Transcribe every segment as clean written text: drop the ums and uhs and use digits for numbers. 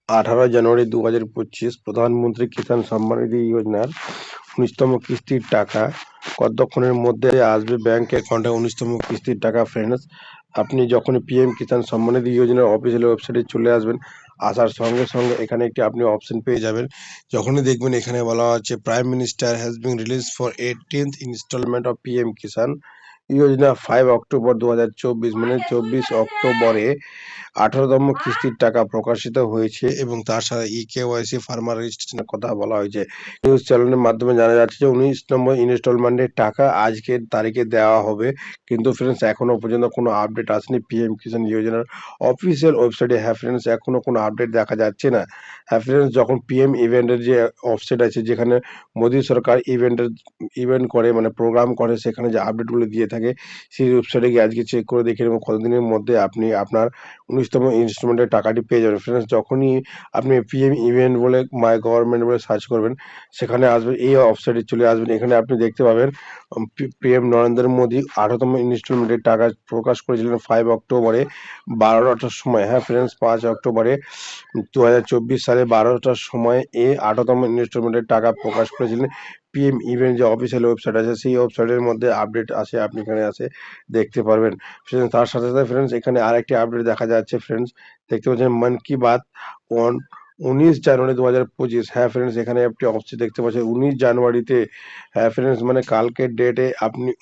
18 জানুয়ারি 2025 প্রধানমন্ত্রী কিষাণ সম্মান নিধি যোজনার 19তম কিস্তির টাকা কতক্ষণের মধ্যে আসবে ব্যাংক অ্যাকাউন্টে? 19তম কিস্তির টাকা ফ্রেন্ডস, আপনি যখনই পিএম কিষাণ সম্মান নিধি যোজনার অফিসিয়াল ওয়েবসাইটে চলে আসবেন, আসার সঙ্গে সঙ্গে এখানে একটি আপনি অপশন পেয়ে যাবেন। যখনই দেখবেন এখানে বলা হচ্ছে prime minister has been release for 18th installment of PM Kisan Yojana 5 October 2024, মানে 24 অক্টোবরে 18তম কিস্তির টাকা প্রকাশিত হয়েছে এবং তার সাথে ইকেওয়াইসি ফার্মার রেজিস্ট্রেশনের কথা বলা হয়েছে। নিউজ চ্যানেলের মাধ্যমে জানা যাচ্ছে যে 19 নম্বর ইনস্টলমেন্টের টাকা আজকের তারিখে দেওয়া হবে, কিন্তু ফ্রেন্ডস এখনো পর্যন্ত কোনো আপডেট আসেনি পিএম কিষাণ যোজনার অফিসিয়াল ওয়েবসাইটে। হ্যাঁ ফ্রেন্ডস, এখনো কোনো আপডেট দেখা যাচ্ছে না। হ্যাঁ ফ্রেন্ডস, যখন পিএম ইভেন্টের যে ওয়েবসাইট আছে, যেখানে মোদী সরকার ইভেন্ট করে, মানে প্রোগ্রাম করে, সেখানে যে আপডেটগুলো দিয়ে থাকে, সেই ওয়েবসাইটে গিয়ে আজকে চেক করে দেখে নেবেন কতদিনের মধ্যে আপনি আপনার 19তম ইনস্টলমেন্টের টাকাটি পেয়ে যাবেন। ফ্রেন্ডস, যখনই আপনি পিএম ইভেন্ট বলে মাই গভর্নমেন্ট বলে সার্চ করবেন, সেখানে আসবে, এই ওয়েবসাইটে চলে আসবেন। এখানে আপনি দেখতে পাবেন পিএম নরেন্দ্র মোদী 18তম ইনস্টলমেন্টের টাকা প্রকাশ করেছিলেন 5 অক্টোবরে 12টার সময়। হ্যাঁ ফ্রেন্ডস, 5 অক্টোবরে 2024 সালে 12টার সময় 18তম ইনস্টলমেন্টের টাকা প্রকাশ করেছিলেন। পিএম ইভেন্ট যে অফিসিয়াল ওয়েবসাইট আছে, সেই ওয়েবসাইটের মধ্যে আপডেট আসে, আপনি এখানে আসে দেখতে পারবেন। ফ্রেন্ডস, তার সাথে সাথে ফ্রেন্ডস এখানে আরেকটি আপডেট দেখা যাচ্ছে। ফ্রেন্ডস, দেখতে পাচ্ছেন মন কি বাত অন 19 জানুয়ারি 2025। হ্যাঁ ফ্রেন্ডস, এখানে একটি অপশন দেখতে পাচ্ছেন 19 জানুয়ারিতে। হ্যাঁ ফ্রেন্ডস, মানে কালকের ডেটে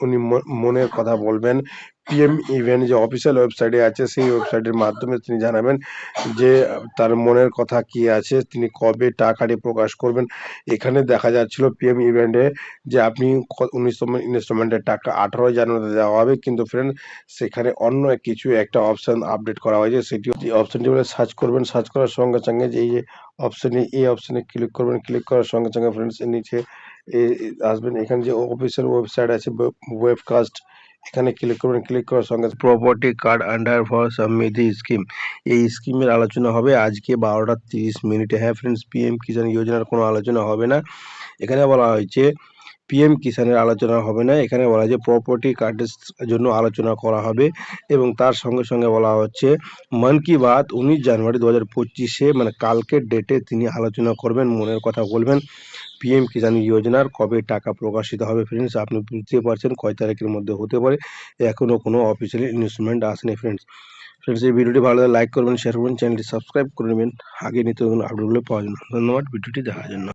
উনি মনের কথা বলবেন। পিএম ইভেন্ট যে অফিসিয়াল ওয়েবসাইটে আছে, সেই ওয়েবসাইটের মাধ্যমে তিনি জানাবেন যে তার মনের কথা কি আছে, তিনি কবে টাকাটি প্রকাশ করবেন। এখানে দেখা যাচ্ছিল পিএম ইভেন্টে যে আপনি 19তম ইনস্টলমেন্টের টাকা 18 জানুয়ারিতে দেওয়া হবে, কিন্তু ফ্রেন্ড সেখানে অন্য কিছু একটা অপশন আপডেট করা হয়েছে। সেটি অপশনটি বলে সার্চ করবেন, সার্চ করার সঙ্গে সঙ্গে যে এই যে অপশনে, এই অপশনে ক্লিক করবেন, ক্লিক করার সঙ্গে সঙ্গে ফ্রেন্ডস এর নিচে আসবেন। এখানে যে অফিসিয়াল ওয়েবসাইট আছে ওয়েবকাস্ট, এখানে ক্লিক করবেন, ক্লিক করার সঙ্গে property card under for Samriddhi scheme, এই স্কিমের আলোচনা হবে আজকে 12টা 30 মিনিটে। হ্যাঁ ফ্রেন্ডস, পিএম কিষাণ যোজনার কোনো আলোচনা হবে না। এখানে বলা হয়েছে পিএম কিষাণের আলোচনা হবে না, এখানে বলা হয়েছে প্রপার্টি কার্ডের জন্য আলোচনা করা হবে। এবং তার সঙ্গে সঙ্গে বলা হচ্ছে মন কি বাত 19 জানুয়ারি 2025, মানে কালকের ডেটে তিনি আলোচনা করবেন, মনের কথা বলবেন পিএম কিষাণ যোজনার কবে টাকা প্রকাশিত হবে। ফ্রেন্ডস, আপনি বুঝতে পারছেন কয় তারিখের মধ্যে হতে পারে, এখনো কোনো অফিসিয়ালি ইনভেস্টমেন্ট আসেনি। ফ্রেন্ডস এই ভিডিওটি ভালো লাগলে লাইক করবেন, শেয়ার করবেন, চ্যানেলটি সাবস্ক্রাইব করে নেবেন আগে নিত্য নতুন আপডেটগুলো পাওয়ার জন্য। ধন্যবাদ ভিডিওটি দেখার জন্য।